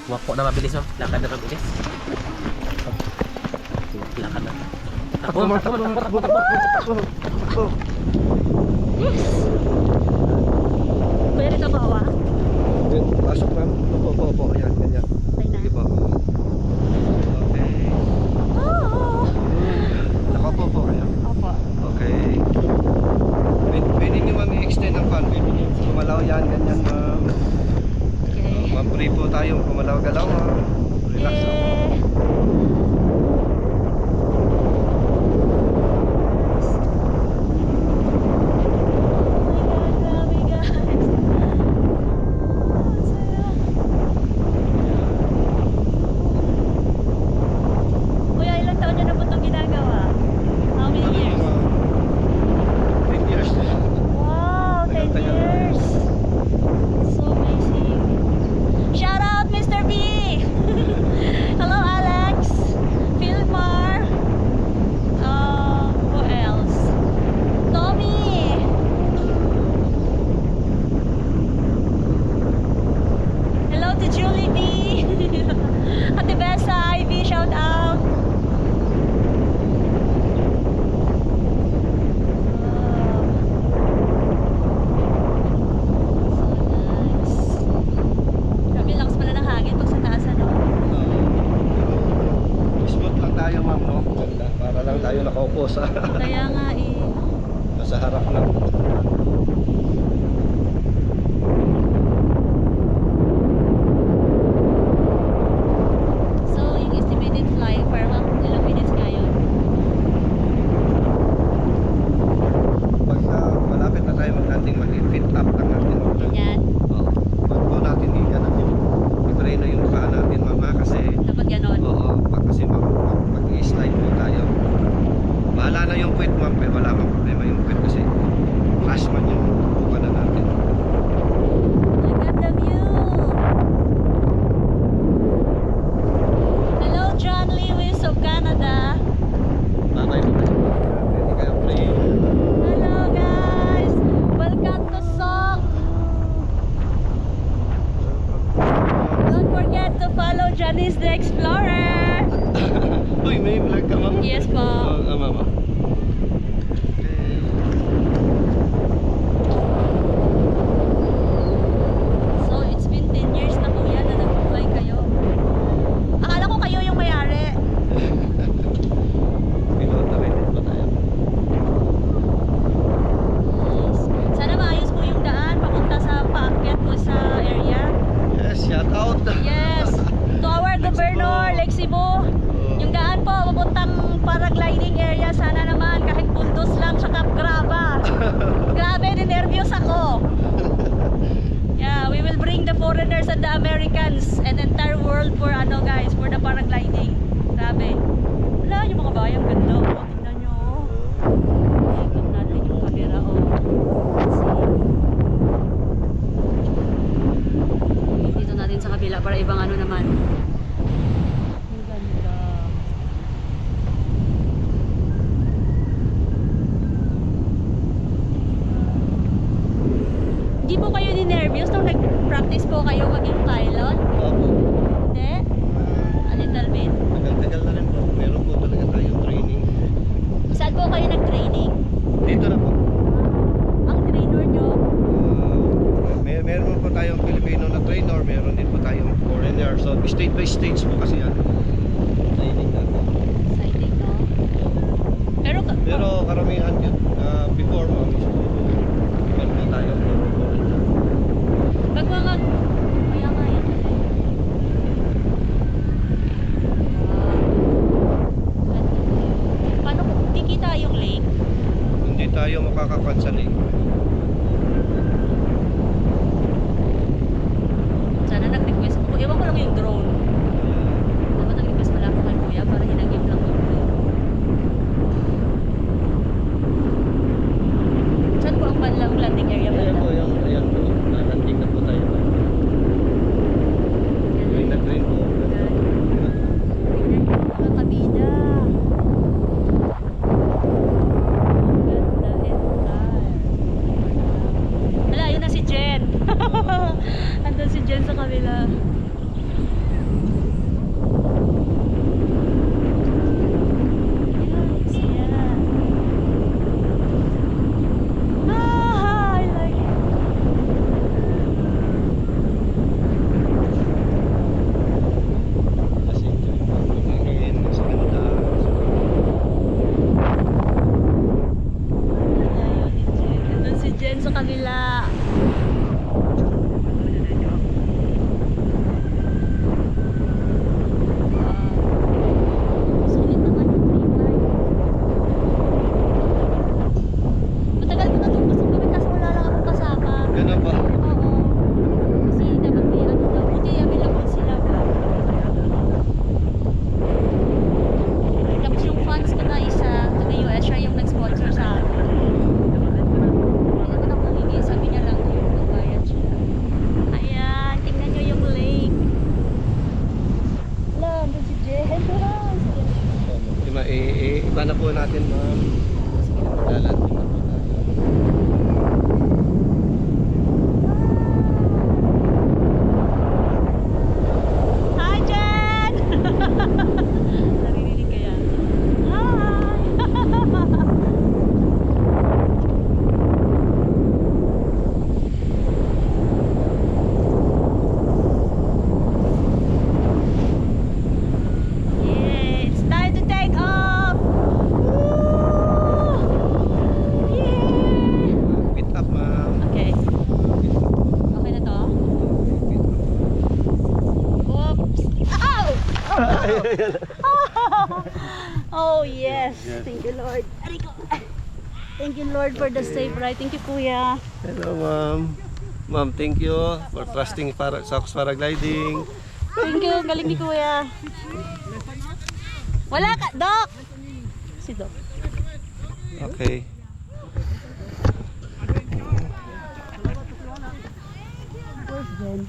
Wapo na mabilis, ma'am. Lakad na mabilis. Lakad na. Takbo, takbo. Kuya, dito ba awa? Pasok, ma'am. Opo. Ayan, ganyan. Sige po. Okay. Nakaupo po kayo. Opo. Okay. Pwede nyo ma'am i-extend ang fan. Pwede nyo kumalaw yan, ganyan ma'am. Okay. Ma'am, free po tayong kumalaw-galaw ma'am. Relax ako. Kaya nga eh. Nasa harap lang. So, yung estimated flight, parang ilang minutes kayo? Pag malapit na tayo mag-landing, mag-fit up lang natin. Ganyan. Oo. Pag po natin ganun yung i-freno yung paa natin, mama, kasi Dapat ganon. oo, kasi mag-i-slide po tayo. Bahala na yung puwet, ma'am, pero wala mang problema yung puwet kasi crash man yung buka na natin. Look at the view! Hello, John Lewis of Canada. Bye-bye po tayo. Ready kayo, play. Hello, guys! Welcome to Sok! Don't forget to follow Janice the Explorer! Uy, may vlog ka, ma'am? Yes po. Mama. So, it's been 10 years na kuya na nag-fly kayo. Akala ko kayo yung may-ari. Pilota rin pa tayo. Nice. Sana maayos po yung daan papunta sa paakyat po sa area. Yes, shout out. Yes. To our governor, Lake Cebu. Yung daan po, papuntang paragliding area. Sana naman, kahit puntos lang, tsaka graba. Grabe, ninervyos ako. Yeah, we will bring the foreigners and the Americans and entire world for ano guys, for the paragliding. Grabe. Wala, yung mga bayang ganda. Oh, tingnan nyo. Oh. Ikot natin yung camera. Oh. See? Dito natin sa kabila para ibang ano naman. Ang ganda. Hindi po kayo ni-nervous nung nag-practice po kayo maging pilot? Opo. Hindi? A little bit. Tagal-tagal na rin po. Meron po talaga tayong training. Saan po kayo nag-training? Dito na po. Ang trainer nyo? Meron po tayong Filipino na trainer, meron din po tayong foreigner. So, state by stage po kasi yan. Training natin. Exciting, no? Pero Karamihan yun, before mo, meron po tayong foreigner. pag mga... Kaya nga yan. Paano kung di kita yung lake? Hindi tayo makakapan sa lake. Sana nag-request ko. Ewan ko lang yung drone. Dapat nag-request pala ako kay kuya para hinagip lang yung drone. Saan po ang panlang landing area ba? Ayan po, ayan po. Landing na po tayo. Green na green po. Mga kabida. Ganda entire. Wala, yun na si Jen. Andun si Jen sa kabila. iba na po natin, ma'am. Lalanding na po tayo. Hi, Jen! Naririnig ka yan. Hi! Yeah, it's time to take off! Woo! Yeah! Pit up, ma'am. Okay, Pit up. okay na to? Pit up. Oops! Ow! Oh yes! Thank you, Lord. Arigo. Thank you, Lord, for the safe ride. Thank you, Kuya. Hello, ma'am. Ma'am, thank you for trusting Sox Paragliding. Thank you. Galing ni Kuya. Wala ka, Doc! Si Doc. Okay. Where's Jen?